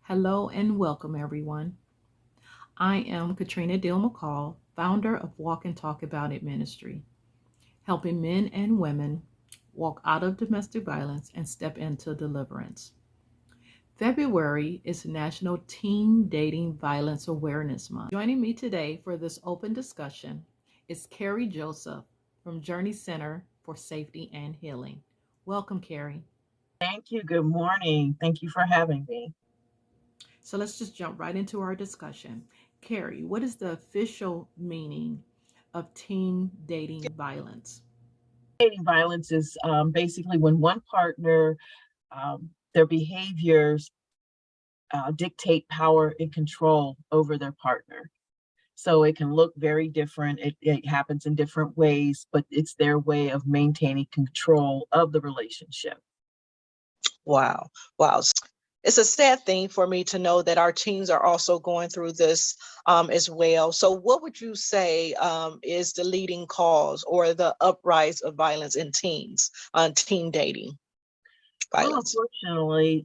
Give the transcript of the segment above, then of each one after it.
Hello and welcome, everyone. I am Katrina Deal-McCall, founder of Walk and Talk About It Ministry, helping men and women walk out of domestic violence and step into deliverance. February is National Teen Dating Violence Awareness Month. Joining me today for this open discussion is Carrie Joseph from Journey Center for Safety and Healing. Welcome, Carrie. Thank you. Good morning. Thank you for having me. So let's just jump right into our discussion. Carrie, what is the official meaning of teen dating violence? Dating violence is basically when one partner, their behaviors dictate power and control over their partner. So it can look very different. It happens in different ways, but it's their way of maintaining control of the relationship. Wow. Wow. It's a sad thing for me to know that our teens are also going through this as well. So, what would you say is the leading cause or the uprise of violence in teens, on teen dating Well, violence? unfortunately,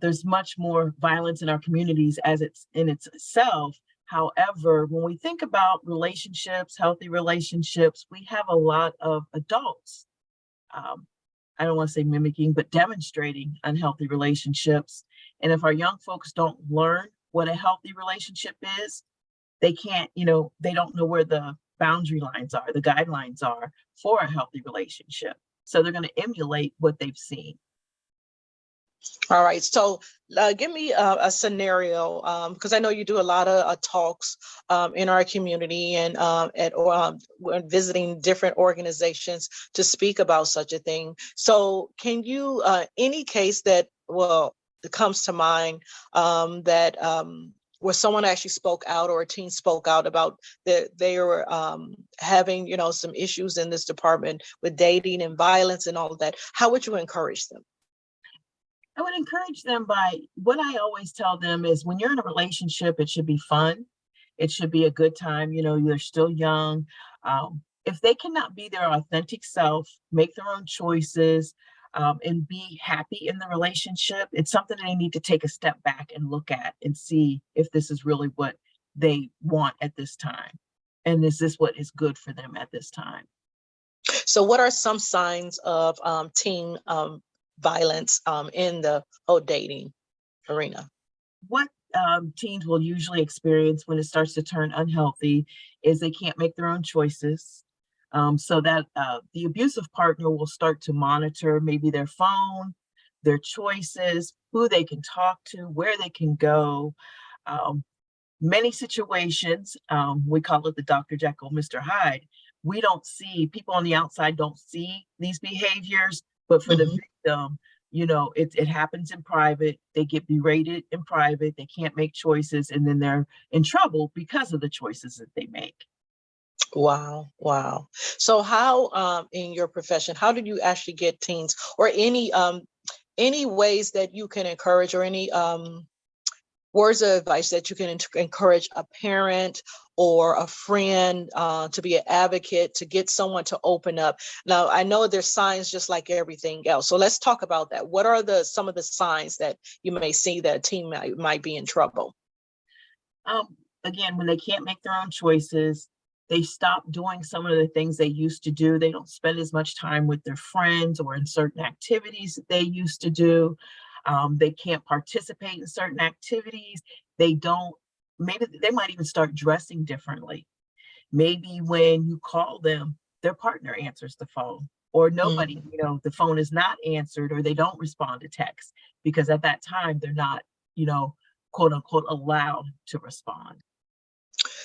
there's much more violence in our communities as it's in itself. However, when we think about relationships, healthy relationships, we have a lot of adults. Um, I don't want to say mimicking, but demonstrating unhealthy relationships. And if our young folks don't learn what a healthy relationship is, they can't, they don't know where the boundary lines are, the guidelines are for a healthy relationship. So they're going to emulate what they've seen. All right. So, give me a scenario because I know you do a lot of talks in our community and when visiting different organizations to speak about such a thing. So, can you any case that that comes to mind that where someone actually spoke out or a teen spoke out about that they were having some issues in this department with dating and violence and all of that? How would you encourage them? I would encourage them by what I always tell them is when you're in a relationship, it should be fun. It should be a good time. You're still young. If they cannot be their authentic self, make their own choices, and be happy in the relationship, it's something they need to take a step back and look at and see if this is really what they want at this time. And is this what is good for them at this time? So, what are some signs of teen violence in the whole dating arena? What teens will usually experience when it starts to turn unhealthy is they can't make their own choices. So that the abusive partner will start to monitor maybe their phone, their choices, who they can talk to, where they can go. Um, Many situations, we call it the Dr. Jekyll, Mr. Hyde. We don't see, people on the outside don't see these behaviors, but for the Mhm. victim, it happens in private. They get berated in private. They can't make choices, and then they're in trouble because of the choices that they make. Wow, wow. So, how in your profession, how do you actually get teens, or any ways that you can encourage, or any words of advice that you can encourage a parent or a friend to be an advocate, to get someone to open up? Now, I know there's signs just like everything else. So let's talk about that. What are some of the signs that you may see that a teen might be in trouble? Again, when they can't make their own choices, they stop doing some of the things they used to do. They don't spend as much time with their friends or in certain activities that they used to do. They can't participate in certain activities. They don't, maybe they might even start dressing differently. Maybe when you call them, their partner answers the phone, or nobody, Mm. the phone is not answered, or they don't respond to text because at that time they're not, quote unquote, allowed to respond.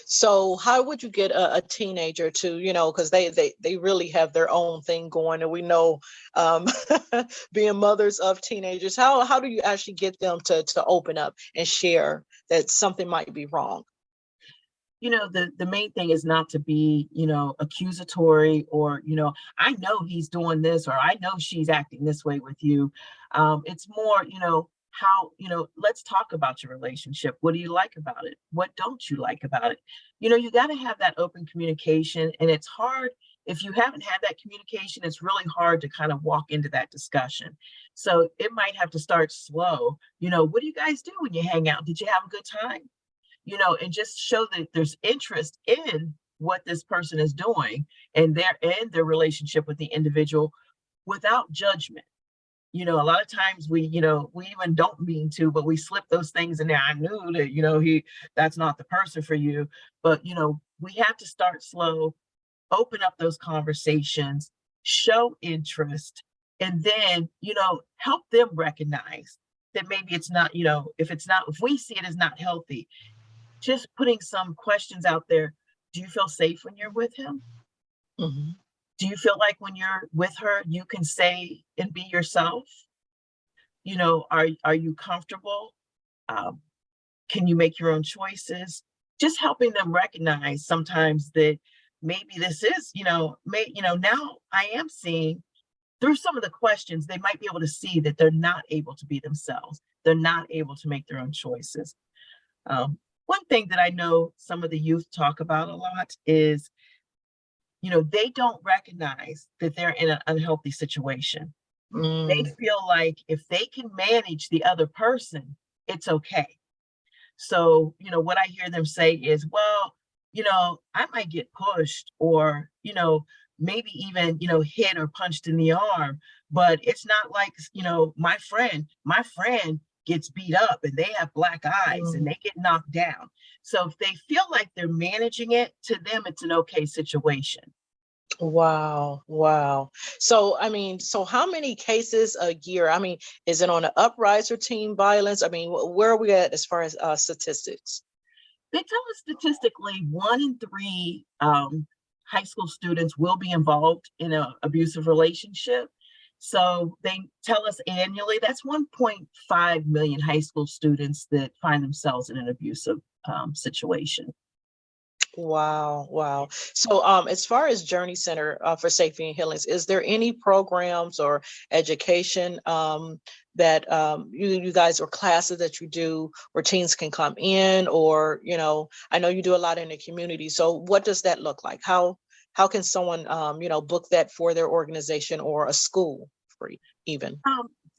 So how would you get a teenager to, because they really have their own thing going, and we know um, being mothers of teenagers, how do you actually get them to open up and share that something might be wrong? The main thing is not to be, accusatory or, I know he's doing this, or I know she's acting this way with you. It's more, how, let's talk about your relationship. What do you like about it? What don't you like about it? You got to have that open communication, and it's hard if you haven't had that communication, it's really hard to kind of walk into that discussion. So it might have to start slow. What do you guys do when you hang out? Did you have a good time? And just show that there's interest in what this person is doing and their relationship with the individual without judgment. A lot of times we even don't mean to, but we slip those things in there. I knew that, that's not the person for you. But, we have to start slow, open up those conversations, show interest, and then, help them recognize that maybe it's not, if we see it as not healthy, just putting some questions out there. Do you feel safe when you're with him? Mm-hmm. Do you feel like when you're with her, you can say and be yourself? Are you comfortable? Can you make your own choices? Just helping them recognize sometimes that maybe this is, now I am seeing through some of the questions, they might be able to see that they're not able to be themselves. They're not able to make their own choices. One thing that I know some of the youth talk about a lot is, they don't recognize that they're in an unhealthy situation. They feel like if they can manage the other person, it's okay. So, what I hear them say is, well, I might get pushed or, maybe even, hit or punched in the arm, but it's not like, my friend gets beat up and they have black eyes and they get knocked down. So if they feel like they're managing it, to them, it's an okay situation. Wow. Wow. So, so how many cases a year? Is it on an uprise or teen violence? Where are we at as far as statistics? They tell us statistically 1 in 3 high school students will be involved in an abusive relationship. So they tell us annually that's 1.5 million high school students that find themselves in an abusive situation. Wow. Wow. So, as far as Journey Center for Safety and Healings, is there any programs or education that you guys, or classes that you do where teens can come in, or, I know you do a lot in the community. So what does that look like? How can someone, book that for their organization or a school for even?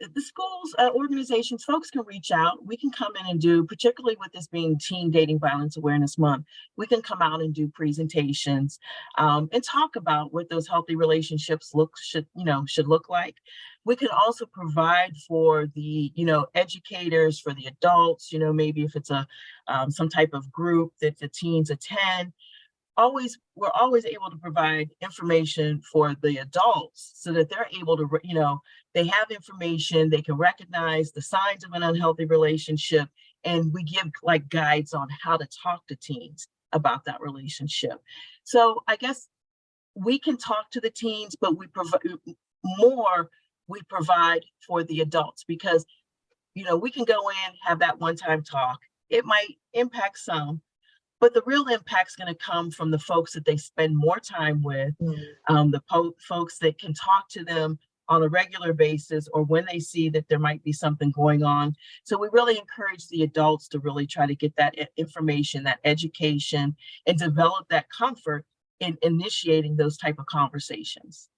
The schools, organizations, folks can reach out. We can come in and do, particularly with this being Teen Dating Violence Awareness Month, we can come out and do presentations and talk about what those healthy relationships should look like. We can also provide for the, educators, for the adults, maybe if it's a some type of group that the teens attend. We're always able to provide information for the adults so that they're able to, they have information, they can recognize the signs of an unhealthy relationship, and we give like guides on how to talk to teens about that relationship. So I guess we can talk to the teens, but we provide for the adults, because, we can go in, have that one-time talk. It might impact some, but the real impact's going to come from the folks that they spend more time with, the folks that can talk to them on a regular basis, or when they see that there might be something going on. So we really encourage the adults to really try to get that information, that education, and develop that comfort in initiating those type of conversations.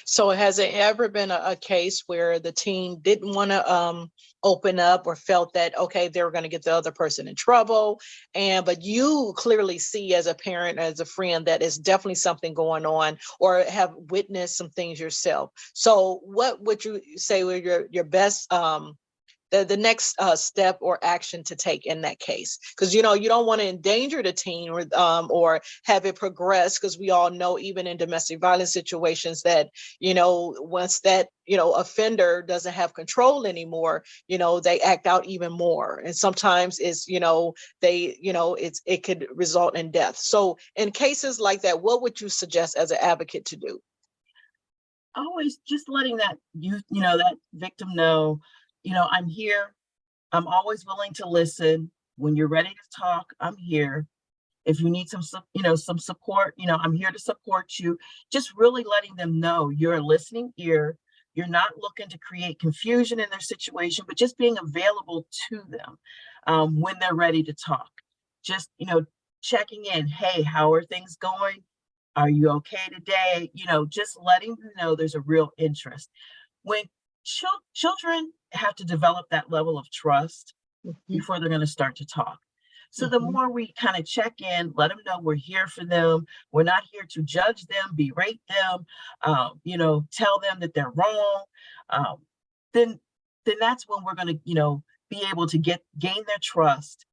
So has it ever been a case where the teen didn't want to open up, or felt that, okay, they were going to get the other person in trouble, but you clearly see as a parent, as a friend, that is definitely something going on, or have witnessed some things yourself? So what would you say were your best the next step or action to take in that case? Because you don't want to endanger the teen, or have it progress, because we all know, even in domestic violence situations, that once that offender doesn't have control anymore, they act out even more, and sometimes it's it could result in death. So in cases like that, what would you suggest as an advocate to do? Always just letting that that victim know, I'm here. I'm always willing to listen. When you're ready to talk, I'm here. If you need some support, I'm here to support you. Just really letting them know you're a listening ear. You're not looking to create confusion in their situation, but just being available to them when they're ready to talk. Just, checking in. Hey, how are things going? Are you okay today? Just letting them know there's a real interest. When children have to develop that level of trust before they're going to start to talk. So the more we kind of check in, let them know we're here for them. We're not here to judge them, berate them, tell them that they're wrong. Then that's when we're going to, be able to gain their trust.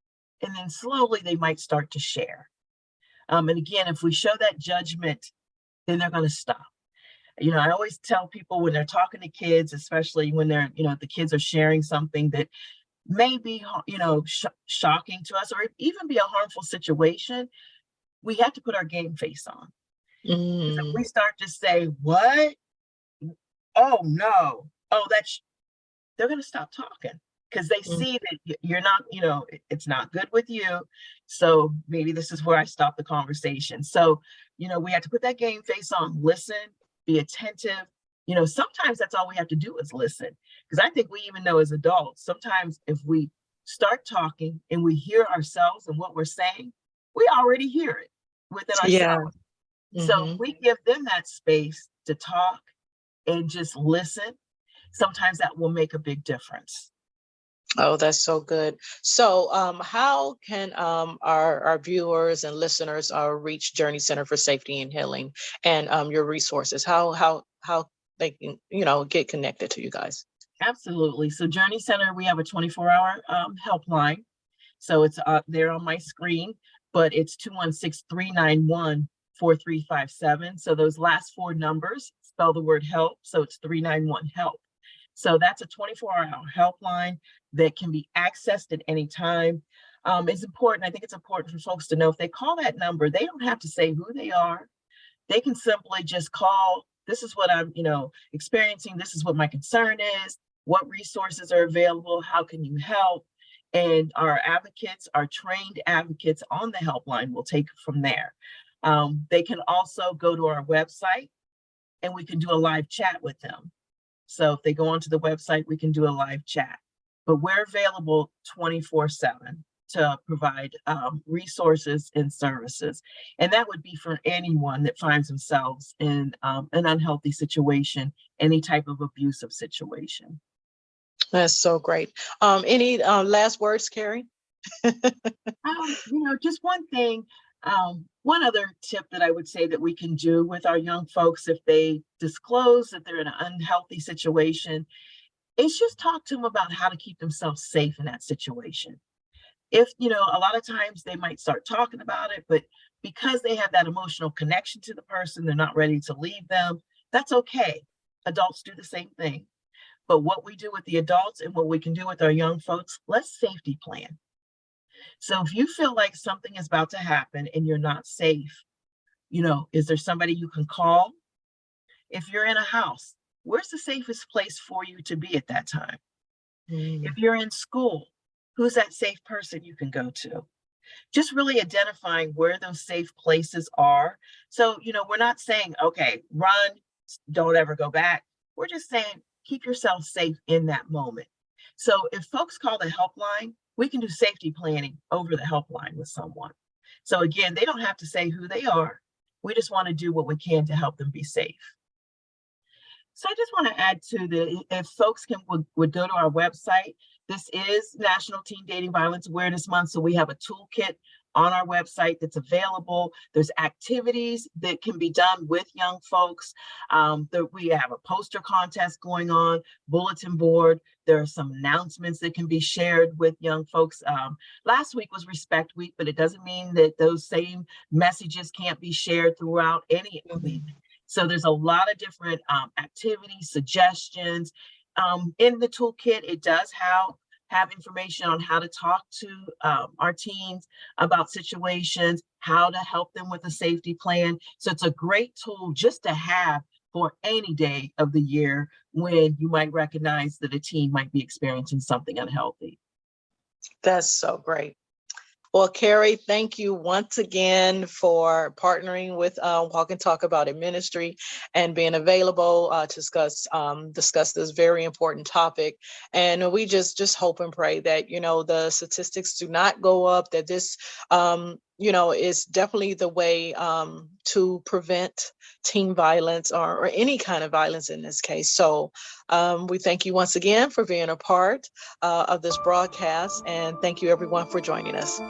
And then slowly they might start to share. And again, if we show that judgment, then they're going to stop. I always tell people when they're talking to kids, especially when they're, the kids are sharing something that may be, shocking to us or even be a harmful situation, we have to put our game face on. Because if we start to say, what? Oh, no. Oh, they're going to stop talking because they see that you're not, it's not good with you. So maybe this is where I stop the conversation. So, we have to put that game face on, listen, be attentive. Sometimes that's all we have to do is listen. Because I think we even know as adults, sometimes if we start talking and we hear ourselves and what we're saying, we already hear it within ourselves. Yeah. So if we give them that space to talk and just listen, sometimes that will make a big difference. Oh, that's so good. So how can our viewers and listeners reach Journey Center for Safety and Healing and your resources? How they can, get connected to you guys? Absolutely. So Journey Center, we have a 24-hour helpline. So it's there on my screen, but it's 216-391-4357. So those last four numbers spell the word help. So it's 391 help. So that's a 24-hour helpline that can be accessed at any time. It's important. I think it's important for folks to know if they call that number, they don't have to say who they are. They can simply just call. This is what I'm, experiencing. This is what my concern is. What resources are available? How can you help? And our advocates, our trained advocates on the helpline will take it from there. They can also go to our website and we can do a live chat with them. So if they go onto the website, we can do a live chat, but we're available 24/7 to provide resources and services. And that would be for anyone that finds themselves in an unhealthy situation, any type of abusive situation. That's so great. Any last words, Carrie? Just one thing. One other tip that I would say that we can do with our young folks, if they disclose that they're in an unhealthy situation, is just talk to them about how to keep themselves safe in that situation. If, a lot of times they might start talking about it, but because they have that emotional connection to the person, they're not ready to leave them. That's okay. Adults do the same thing. But what we do with the adults and what we can do with our young folks, let's safety plan. So if you feel like something is about to happen and you're not safe, is there somebody you can call? If you're in a house, where's the safest place for you to be at that time? If you're in school, who's that safe person you can go to? Just really identifying where those safe places are. So, we're not saying, okay, run, don't ever go back. We're just saying, keep yourself safe in that moment. So if folks call the helpline, we can do safety planning over the helpline with someone. So again, they don't have to say who they are. We just want to do what we can to help them be safe. So I just want to add to if folks would go to our website, this is National Teen Dating Violence Awareness Month. So we have a toolkit on our website that's available. There's activities that can be done with young folks. We have a poster contest going on, bulletin board. There are some announcements that can be shared with young folks. Last week was Respect Week, but it doesn't mean that those same messages can't be shared throughout any week. So there's a lot of different activities, suggestions. In the toolkit, it does have information on how to talk to our teens about situations, how to help them with a safety plan. So it's a great tool just to have for any day of the year when you might recognize that a teen might be experiencing something unhealthy. That's so great. Well, Carrie, thank you once again for partnering with Walk and Talk About It Ministry and being available to discuss this very important topic. And we just hope and pray that, the statistics do not go up, that this is definitely the way to prevent teen violence or any kind of violence in this case. So we thank you once again for being a part of this broadcast, and thank you everyone for joining us.